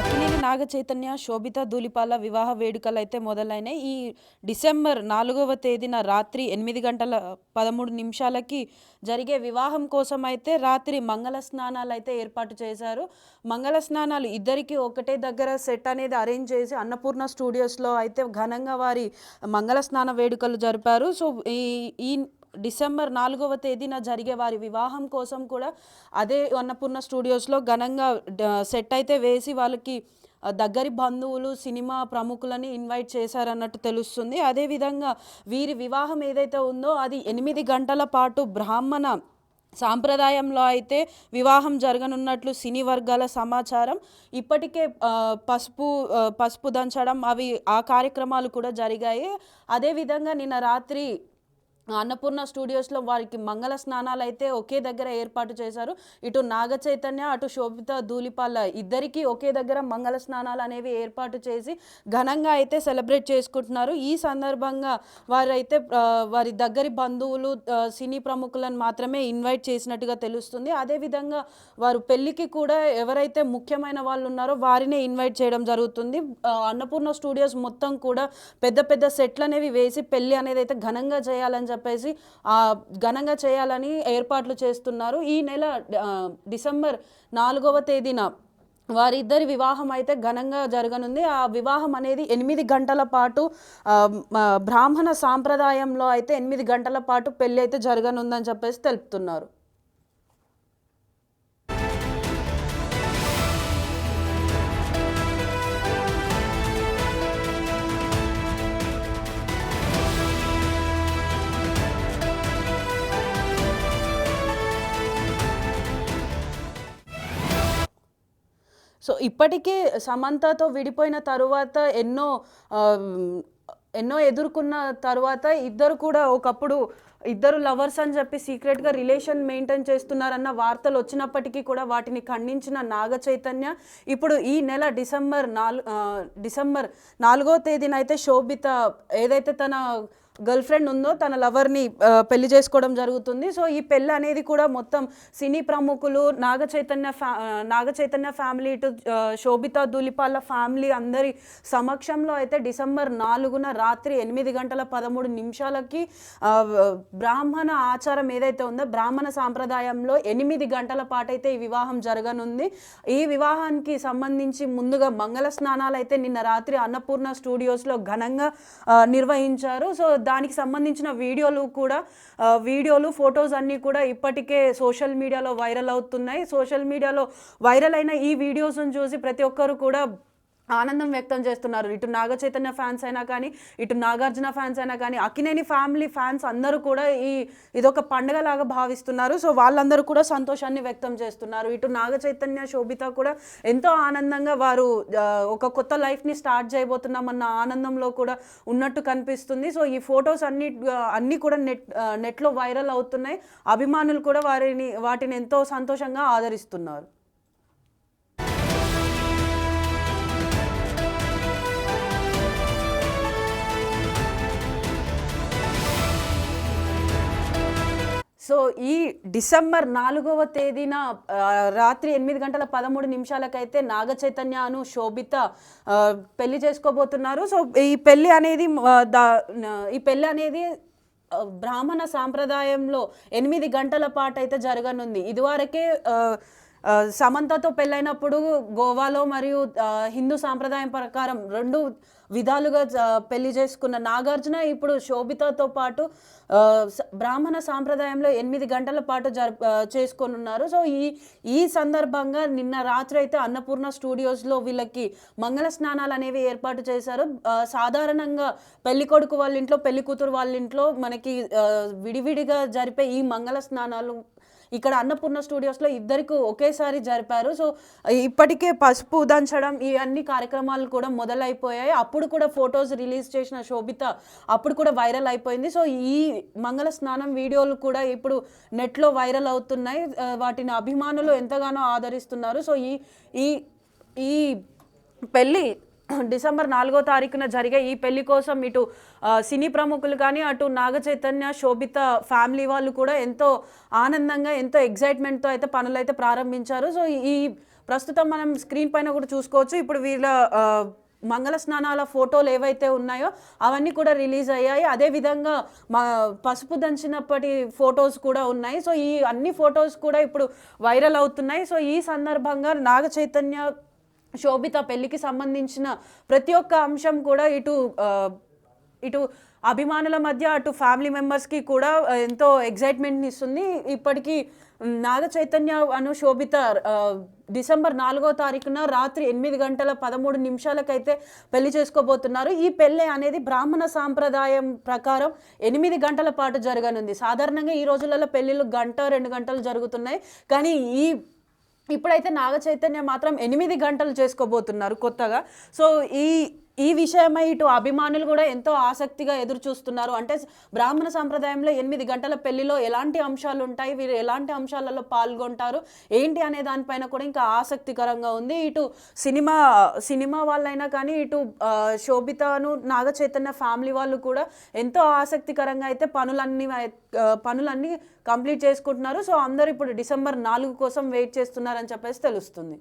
అక్కినేని నాగ చైతన్య, శోభిత ధూళిపాల వివాహ వేడుకలైతే మొదలైనాయి. ఈ డిసెంబర్ 4వ తేదీన రాత్రి 8 గంటల 13 నిమిషాలకి జరిగే వివాహం కోసమైతే రాత్రి మంగళ స్నానాలైతే ఏర్పాటు చేశారు. మంగళ స్నానాలు ఇద్దరికీ ఒకటే దగ్గర సెట్ అనేది అరేంజ్ చేసి అన్నపూర్ణ స్టూడియోస్‌లో అయితే ఘనంగా వారి మంగళ స్నాన వేడుకలు జరిపారు. సో, ఈ ఈ డిసెంబర్ 4వ తేదీన జరిగే వారి వివాహం కోసం కూడా అదే అన్నపూర్ణ స్టూడియోస్‌లో ఘనంగా సెట్ అయితే వేసి వాళ్ళకి దగ్గరి బంధువులు, సినిమా ప్రముఖులని ఇన్వైట్ చేశారన్నట్టు తెలుస్తుంది. అదేవిధంగా వీరి వివాహం ఏదైతే ఉందో అది 8 గంటల పాటు బ్రాహ్మణ సాంప్రదాయంలో అయితే వివాహం జరగనున్నట్లు సినీ వర్గాల సమాచారం. ఇప్పటికే పసుపు దంచడం ఆ కార్యక్రమాలు కూడా జరిగాయి. అదేవిధంగా నిన్న రాత్రి అన్నపూర్ణ స్టూడియోస్‌లో వారికి మంగళ స్నానాలైతే ఒకే దగ్గర ఏర్పాటు చేశారు. ఇటు నాగ చైతన్య, అటు శోభిత ధూళిపాల ఇద్దరికీ ఒకే దగ్గర మంగళ స్నానాలనేవి ఏర్పాటు చేసి ఘనంగా అయితే సెలబ్రేట్ చేసుకుంటున్నారు. ఈ సందర్భంగా వారైతే వారి దగ్గరి బంధువులు, సినీ ప్రముఖులను మాత్రమే ఇన్వైట్ చేసినట్టుగా తెలుస్తుంది. అదేవిధంగా వారు పెళ్ళికి కూడా ఎవరైతే ముఖ్యమైన వాళ్ళు ఉన్నారో వారినే ఇన్వైట్ చేయడం జరుగుతుంది. అన్నపూర్ణ స్టూడియోస్ మొత్తం కూడా పెద్ద పెద్ద సెట్లనేవి వేసి పెళ్ళి అనేది అయితే ఘనంగా చేయాలని చెప్పేసి ఘనంగా చేయాలని ఏర్పాట్లు చేస్తున్నారు. ఈ నెల డిసెంబర్ 4వ తేదీన వారిద్దరి వివాహం అయితే ఘనంగా జరగనుంది. ఆ వివాహం అనేది 8 గంటల పాటు బ్రాహ్మణ సాంప్రదాయంలో అయితే 8 గంటల పాటు పెళ్ళి అయితే జరగనుందని చెప్పేసి తెలుపుతున్నారు. సో, ఇప్పటికే సమంతతో విడిపోయిన తరువాత ఎన్నో ఎదుర్కొన్న తరువాత ఇద్దరు కూడా ఒకప్పుడు ఇద్దరు లవర్స్ అని చెప్పి సీక్రెట్‌గా రిలేషన్ మెయింటైన్ చేస్తున్నారన్న వార్తలు వచ్చినప్పటికీ కూడా వాటిని ఖండించిన నాగ చైతన్య ఇప్పుడు ఈ నెల డిసెంబర్ 4వ తేదీన అయితే శోభిత ఏదైతే తన గర్ల్ ఫ్రెండ్ ఉందో తన లవర్ని పెళ్లి చేసుకోవడం జరుగుతుంది. సో, ఈ పెళ్ళి అనేది కూడా మొత్తం సినీ ప్రముఖులు, నాగ చైతన్య ఫ్యామిలీ, ఇటు శోభిత ధూళిపాల ఫ్యామిలీ అందరి సమక్షంలో అయితే డిసెంబర్ 4న రాత్రి 8 గంటల 13 నిమిషాలకి బ్రాహ్మణ ఆచారం ఏదైతే ఉందో బ్రాహ్మణ సాంప్రదాయంలో 8 గంటల పాటు అయితే ఈ వివాహం జరగనుంది. ఈ వివాహానికి సంబంధించి ముందుగా మంగళ స్నానాలు అయితే నిన్న రాత్రి అన్నపూర్ణ స్టూడియోస్‌లో ఘనంగా నిర్వహించారు. సో, దానికి సంబంధించిన వీడియోలు, ఫొటోస్ అన్నీ కూడా ఇప్పటికే సోషల్ మీడియాలో వైరల్ అవుతున్నాయి. సోషల్ మీడియాలో వైరల్ అయిన ఈ వీడియోస్‌ని చూసి ప్రతి ఒక్కరు కూడా ఆనందం వ్యక్తం చేస్తున్నారు. ఇటు నాగ చైతన్య ఫ్యాన్స్ అయినా కానీ, ఇటు నాగార్జున ఫ్యాన్స్ అయినా కానీ, అక్కినేని ఫ్యామిలీ ఫ్యాన్స్ అందరూ కూడా ఇదొక పండుగలాగా భావిస్తున్నారు. సో, వాళ్ళందరూ కూడా సంతోషాన్ని వ్యక్తం చేస్తున్నారు. ఇటు నాగ చైతన్య, శోభిత కూడా ఎంతో ఆనందంగా వారు ఒక కొత్త లైఫ్ని స్టార్ట్ చేయబోతున్నామన్న ఆనందంలో కూడా ఉన్నట్టు కనిపిస్తుంది. సో, ఈ ఫొటోస్ అన్నీ కూడా నెట్లో వైరల్ అవుతున్నాయి. అభిమానులు కూడా వాటిని ఎంతో సంతోషంగా ఆదరిస్తున్నారు. సో, ఈ డిసెంబర్ 4వ తేదీన రాత్రి 8 గంటల 13 నిమిషాలకైతే నాగ చైతన్యను, శోభిత పెళ్లి చేసుకోబోతున్నారు. సో, ఈ పెళ్లి అనేది బ్రాహ్మణ సాంప్రదాయంలో 8 గంటల పాటు అయితే జరగనుంది. ఇదివరకే సమంతతో పెళ్ళైనప్పుడు గోవాలో మరియు హిందూ సాంప్రదాయం ప్రకారం 2 విధాలుగా పెళ్లి చేసుకున్న నాగార్జున ఇప్పుడు శోభితతో పాటు బ్రాహ్మణ సాంప్రదాయంలో 8 గంటల పాటు చేసుకోనున్నారు. సో, ఈ సందర్భంగా నిన్న రాత్రి అయితే అన్నపూర్ణ స్టూడియోస్‌లో వీళ్ళకి మంగళ స్నానాలు అనేవి ఏర్పాటు చేశారు. సాధారణంగా పెళ్లి కొడుకు వాళ్ళ ఇంట్లో, పెళ్లి కూతురు వాళ్ళ ఇంట్లో మనకి విడివిడిగా జరిపే ఈ మంగళ స్నానాలు ఇక్కడ అన్నపూర్ణ స్టూడియోస్‌లో ఇద్దరికి ఒకేసారి జరిపారు. సో, ఇప్పటికే పసుపు దంచడం ఈ అన్ని కార్యక్రమాలు కూడా మొదలైపోయాయి. అప్పుడు కూడా ఫొటోస్ రిలీజ్ చేసిన శోభిత అప్పుడు కూడా వైరల్ అయిపోయింది. సో, ఈ మంగళ స్నానం వీడియోలు కూడా ఇప్పుడు నెట్లో వైరల్ అవుతున్నాయి. వాటిని అభిమానులు ఎంతగానో ఆదరిస్తున్నారు. సో, ఈ పెళ్ళి డిసెంబర్ 4వ తారీఖున జరిగే ఈ పెళ్లి కోసం ఇటు సినీ ప్రముఖులు కానీ, అటు నాగ చైతన్య, శోభిత ఫ్యామిలీ వాళ్ళు కూడా ఎంతో ఆనందంగా, ఎంతో ఎక్సైట్మెంట్‌తో అయితే పనులైతే ప్రారంభించారు. సో, ఈ ప్రస్తుతం మనం స్క్రీన్ పైన కూడా చూసుకోవచ్చు. ఇప్పుడు వీళ్ళ మంగళ స్నానాల ఫోటోలు ఏవైతే ఉన్నాయో అవన్నీ కూడా రిలీజ్ అయ్యాయి. అదేవిధంగా పసుపు దంచినప్పటి ఫొటోస్ కూడా ఉన్నాయి. సో ఈ అన్ని ఫొటోస్ కూడా ఇప్పుడు వైరల్ అవుతున్నాయి. సో ఈ సందర్భంగా నాగ చైతన్య శోభిత పెళ్లికి సంబంధించిన ప్రతి ఒక్క అంశం కూడా ఇటు అభిమానుల మధ్య అటు ఫ్యామిలీ మెంబర్స్కి కూడా ఎంతో ఎగ్జైట్మెంట్ని ఇస్తుంది. ఇప్పటికీ నాగ చైతన్య శోభిత డిసెంబర్ 4వ తారీఖున రాత్రి 8:13 పెళ్లి చేసుకోబోతున్నారు. ఈ పెళ్ళి అనేది బ్రాహ్మణ సాంప్రదాయం ప్రకారం 8 గంటల పాటు జరగనుంది. సాధారణంగా ఈ రోజులలో పెళ్ళిళ్ళు 1-2 గంటలు జరుగుతున్నాయి. కానీ ఇప్పుడైతే నాగ చైతన్య మాత్రం 8 గంటలు చేసుకోబోతున్నారు కొత్తగా. సో ఈ విషయమై ఇటు అభిమానులు కూడా ఎంతో ఆసక్తిగా ఎదురు చూస్తున్నారు. అంటే బ్రాహ్మణ సంప్రదాయంలో 8 గంటల పెళ్లిలో ఎలాంటి అంశాలు ఉంటాయి, వీరు ఎలాంటి అంశాలలో పాల్గొంటారు ఏంటి అనే దానిపైన కూడా ఇంకా ఆసక్తికరంగా ఉంది. ఇటు సినిమా వాళ్ళైనా కానీ ఇటు శోభితను నాగ చైతన్య ఫ్యామిలీ వాళ్ళు కూడా ఎంతో ఆసక్తికరంగా అయితే పనులన్నీ కంప్లీట్ చేసుకుంటున్నారు. సో అందరూ ఇప్పుడు డిసెంబర్ 4 కోసం వెయిట్ చేస్తున్నారని చెప్పేసి తెలుస్తుంది.